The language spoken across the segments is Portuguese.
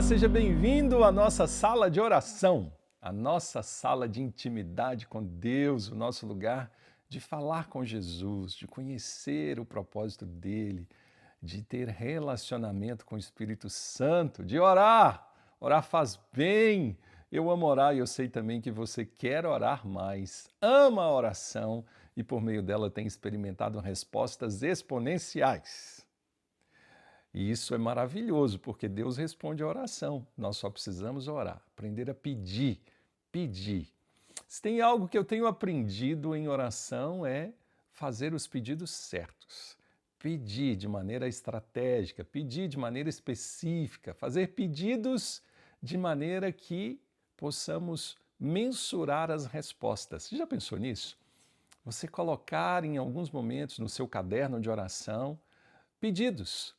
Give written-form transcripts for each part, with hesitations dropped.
seja bem-vindo à nossa sala de oração, a nossa sala de intimidade com Deus, o nosso lugar de falar com Jesus, de conhecer o propósito dele, de ter relacionamento com o Espírito Santo, de orar. Orar faz bem. Eu amo orar e eu sei também que você quer orar mais, ama a oração e por meio dela tem experimentado respostas exponenciais. E isso é maravilhoso, porque Deus responde a oração. Nós só precisamos orar, aprender a pedir, pedir. Se tem algo que eu tenho aprendido em oração é fazer os pedidos certos. Pedir de maneira estratégica, pedir de maneira específica, fazer pedidos de maneira que possamos mensurar as respostas. Você já pensou nisso? Você colocar em alguns momentos no seu caderno de oração pedidos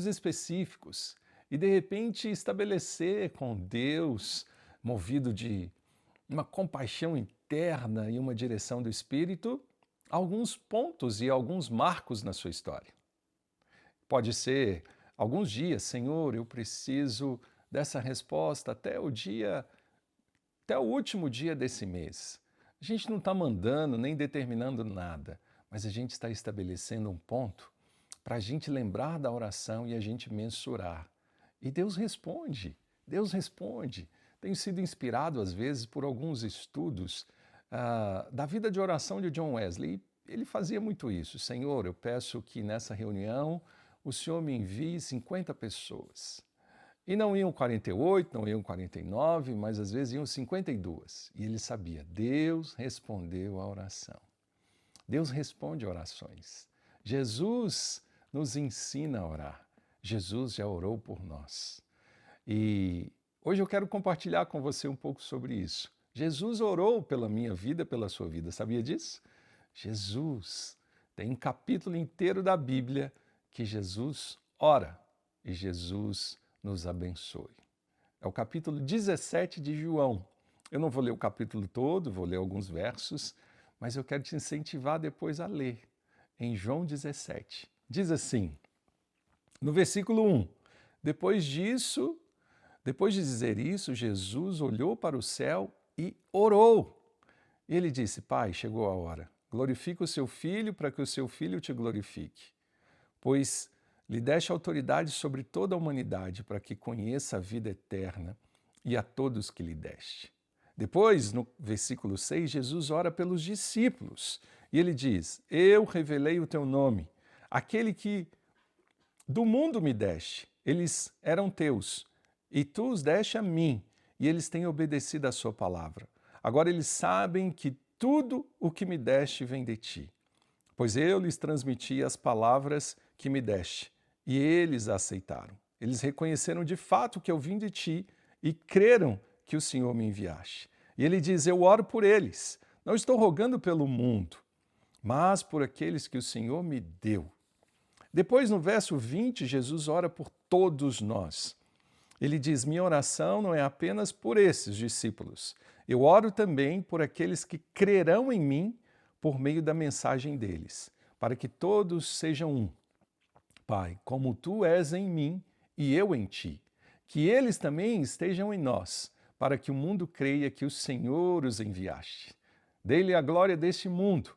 específicos e de repente estabelecer com Deus, movido de uma compaixão interna e uma direção do Espírito, alguns pontos e alguns marcos na sua história. Pode ser alguns dias, Senhor, eu preciso dessa resposta até o último dia desse mês. A gente não está mandando nem determinando nada, mas a gente está estabelecendo um ponto para a gente lembrar da oração e a gente mensurar. E Deus responde, Deus responde. Tenho sido inspirado, às vezes, por alguns estudos da vida de oração de John Wesley. Ele fazia muito isso. Senhor, eu peço que nessa reunião o Senhor me envie 50 pessoas. E não iam 48, não iam 49, mas às vezes iam 52. E ele sabia, Deus respondeu a oração. Deus responde orações. Jesus nos ensina a orar. Jesus já orou por nós. E hoje eu quero compartilhar com você um pouco sobre isso. Jesus orou pela minha vida, pela sua vida. Sabia disso? Jesus tem um capítulo inteiro da Bíblia que Jesus ora e Jesus nos abençoe. É o capítulo 17 de João. Eu não vou ler o capítulo todo, vou ler alguns versos, mas eu quero te incentivar depois a ler. Em João 17. Diz assim, no versículo 1, depois de dizer isso, Jesus olhou para o céu e orou. Ele disse, Pai, chegou a hora, glorifica o seu Filho para que o seu Filho te glorifique, pois lhe deste autoridade sobre toda a humanidade para que conheça a vida eterna e a todos que lhe deste. Depois, no versículo 6, Jesus ora pelos discípulos e ele diz, eu revelei o teu nome, aquele que do mundo me deste, eles eram teus, e tu os deste a mim, e eles têm obedecido à sua palavra. Agora eles sabem que tudo o que me deste vem de ti, pois eu lhes transmiti as palavras que me deste, e eles a aceitaram. Eles reconheceram de fato que eu vim de ti e creram que o Senhor me enviaste. E ele diz, eu oro por eles, não estou rogando pelo mundo, mas por aqueles que o Senhor me deu. Depois, no verso 20, Jesus ora por todos nós. Ele diz, minha oração não é apenas por esses discípulos. Eu oro também por aqueles que crerão em mim por meio da mensagem deles, para que todos sejam um. Pai, como tu és em mim e eu em ti, que eles também estejam em nós, para que o mundo creia que o Senhor os enviaste. Dê-lhe a glória deste mundo,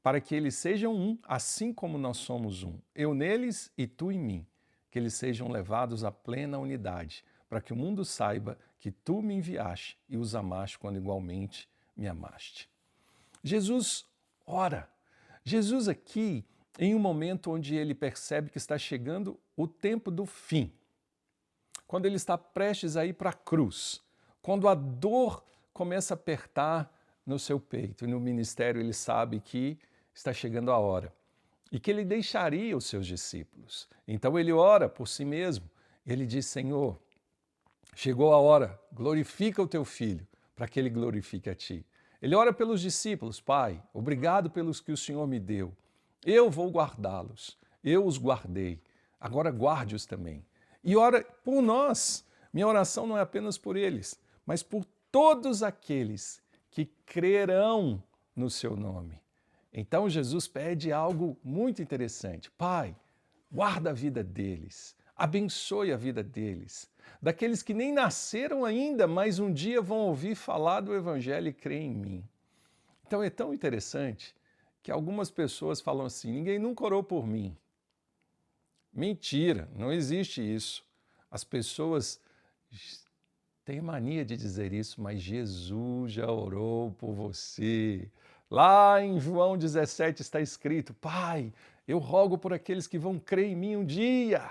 para que eles sejam um, assim como nós somos um. Eu neles e tu em mim, que eles sejam levados à plena unidade, para que o mundo saiba que tu me enviaste e os amaste quando igualmente me amaste. Jesus ora. Jesus aqui, em um momento onde ele percebe que está chegando o tempo do fim, quando ele está prestes a ir para a cruz, quando a dor começa a apertar no seu peito, e no ministério ele sabe que está chegando a hora, e que ele deixaria os seus discípulos. Então ele ora por si mesmo, ele diz, Senhor, chegou a hora, glorifica o teu Filho, para que ele glorifique a ti. Ele ora pelos discípulos, Pai, obrigado pelos que o Senhor me deu, eu vou guardá-los, eu os guardei, agora guarde-os também. E ora por nós, minha oração não é apenas por eles, mas por todos aqueles que crerão no seu nome. Então Jesus pede algo muito interessante. Pai, guarda a vida deles, abençoe a vida deles. daqueles que nem nasceram ainda, mas um dia vão ouvir falar do Evangelho e crer em mim. Então é tão interessante que algumas pessoas falam assim: ninguém nunca orou por mim. Mentira, não existe isso. As pessoas têm mania de dizer isso, mas Jesus já orou por você. Lá em João 17 está escrito: Pai, eu rogo por aqueles que vão crer em mim um dia.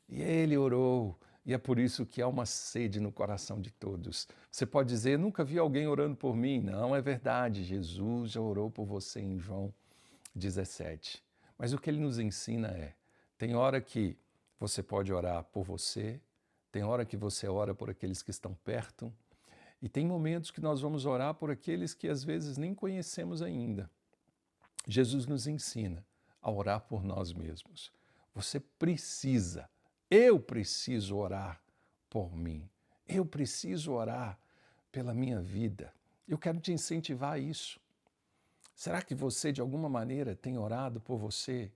E ele orou. E é por isso que há uma sede no coração de todos. Você pode dizer: eu nunca vi alguém orando por mim. Não, é verdade. Jesus já orou por você em João 17. Mas o que ele nos ensina é: tem hora que você pode orar por você, tem hora que você ora por aqueles que estão perto, e tem momentos que nós vamos orar por aqueles que às vezes nem conhecemos ainda. Jesus nos ensina a orar por nós mesmos. Você precisa, eu preciso orar por mim. Eu preciso orar pela minha vida. Eu quero te incentivar a isso. Será que você, de alguma maneira, tem orado por você?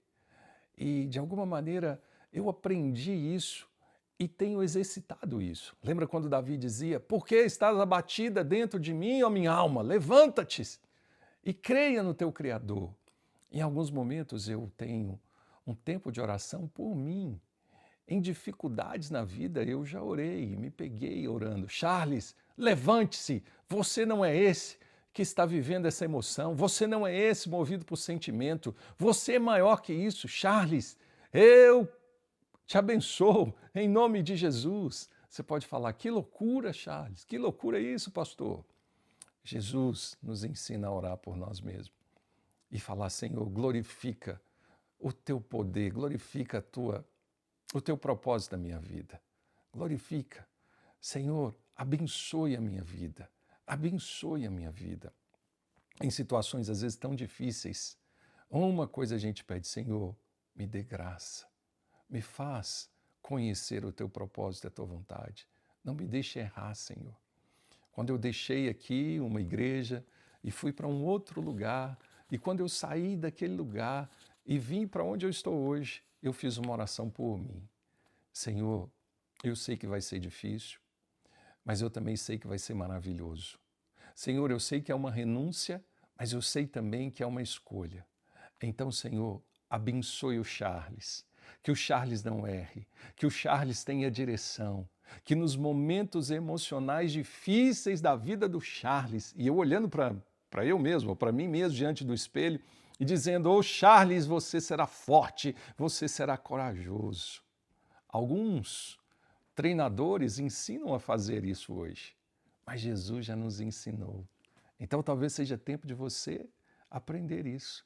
E, de alguma maneira, eu aprendi isso e tenho exercitado isso. Lembra quando Davi dizia: por que estás abatida dentro de mim, ó minha alma? Levanta-te e creia no teu Criador. Em alguns momentos eu tenho um tempo de oração por mim. Em dificuldades na vida eu já orei, me peguei orando. Charles, levante-se, você não é esse que está vivendo essa emoção, você não é esse movido por sentimento, você é maior que isso. Charles, eu te abençoo em nome de Jesus. Você pode falar: que loucura, Charles, que loucura isso, pastor. Jesus nos ensina a orar por nós mesmos e falar: Senhor, glorifica o teu poder, glorifica o teu propósito na minha vida. Glorifica. Senhor, abençoe a minha vida. Abençoe a minha vida. Em situações às vezes tão difíceis, uma coisa a gente pede: Senhor, me dê graça. Me faz conhecer o teu propósito e a tua vontade. Não me deixe errar, Senhor. Quando eu deixei aqui uma igreja e fui para um outro lugar, e quando eu saí daquele lugar e vim para onde eu estou hoje, eu fiz uma oração por mim. Senhor, eu sei que vai ser difícil, mas eu também sei que vai ser maravilhoso. Senhor, eu sei que é uma renúncia, mas eu sei também que é uma escolha. Então, Senhor, abençoe o Charles, que o Charles não erre, que o Charles tenha direção, que nos momentos emocionais difíceis da vida do Charles, e eu olhando para eu mesmo, para mim mesmo diante do espelho, e dizendo: ô Charles, você será forte, você será corajoso. Alguns treinadores ensinam a fazer isso hoje, mas Jesus já nos ensinou. Então talvez seja tempo de você aprender isso.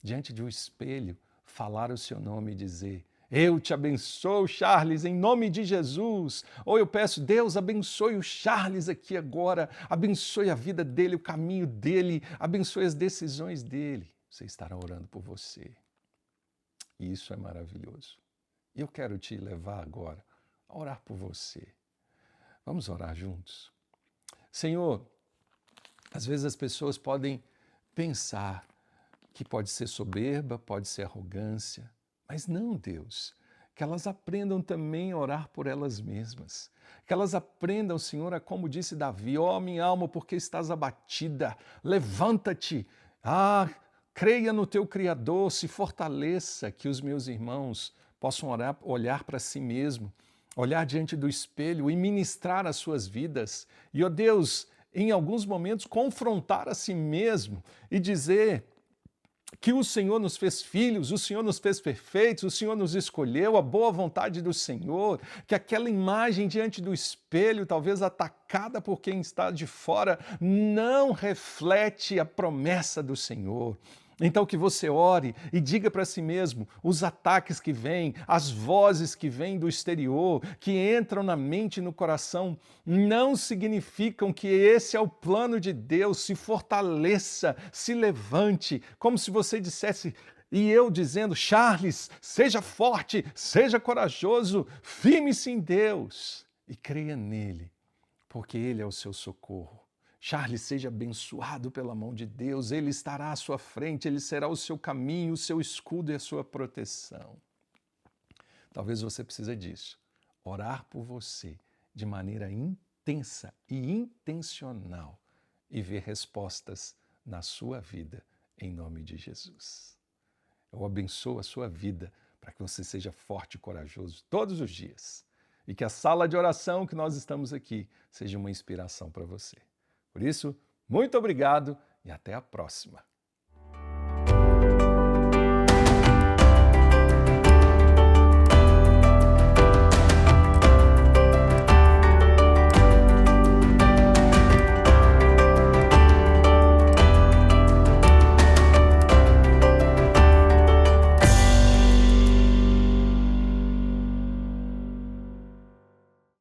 Diante de um espelho, falar o seu nome e dizer: eu te abençoo, Charles, em nome de Jesus. Ou eu peço: Deus, abençoe o Charles aqui agora, abençoe a vida dele, o caminho dele, abençoe as decisões dele. Você estará orando por você. E isso é maravilhoso. E eu quero te levar agora a orar por você. Vamos orar juntos? Senhor, às vezes as pessoas podem pensar que pode ser soberba, pode ser arrogância, mas não, Deus, que elas aprendam também a orar por elas mesmas, que elas aprendam, Senhor, a como disse Davi: ó minha alma, porque estás abatida, levanta-te, creia no teu Criador, se fortaleça, que os meus irmãos possam olhar para si mesmo, olhar diante do espelho e ministrar as suas vidas. E, ó Deus, em alguns momentos confrontar a si mesmo e dizer que o Senhor nos fez filhos, o Senhor nos fez perfeitos, o Senhor nos escolheu, a boa vontade do Senhor, que aquela imagem diante do espelho, talvez atacada por quem está de fora, não reflete a promessa do Senhor. Então que você ore e diga para si mesmo: os ataques que vêm, as vozes que vêm do exterior, que entram na mente e no coração, não significam que esse é o plano de Deus. Se fortaleça, se levante, como se você dissesse, e eu dizendo: Charles, seja forte, seja corajoso, firme-se em Deus e creia nele, porque Ele é o seu socorro. Charles, seja abençoado pela mão de Deus, Ele estará à sua frente, Ele será o seu caminho, o seu escudo e a sua proteção. Talvez você precise disso, orar por você de maneira intensa e intencional e ver respostas na sua vida, em nome de Jesus. Eu abençoo a sua vida para que você seja forte e corajoso todos os dias e que a sala de oração que nós estamos aqui seja uma inspiração para você. Por isso, muito obrigado e até a próxima.